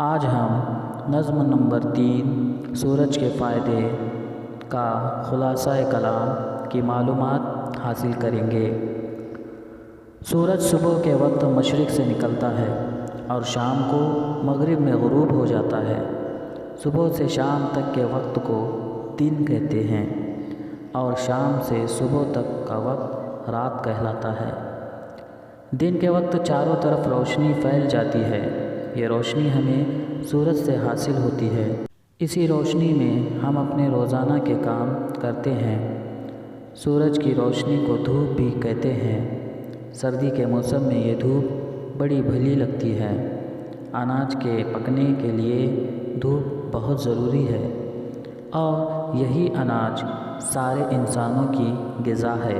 आज हम नज़्म नंबर 3 सूरज के फ़ायदे का ख़ुलासा कलाम की मालूमात हासिल करेंगे। सूरज सुबह के वक्त मशरिक़ से निकलता है और शाम को मग़रिब में ग़ुरूब हो जाता है। सुबह से शाम तक के वक्त को दिन कहते हैं और शाम से सुबह तक का वक्त रात कहलाता है। दिन के वक्त चारों तरफ रोशनी फैल जाती है। ये रोशनी हमें सूरज से हासिल होती है। इसी रोशनी में हम अपने रोज़ाना के काम करते हैं। सूरज की रोशनी को धूप भी कहते हैं। सर्दी के मौसम में ये धूप बड़ी भली लगती है। अनाज के पकने के लिए धूप बहुत ज़रूरी है और यही अनाज सारे इंसानों की ग़िज़ा है।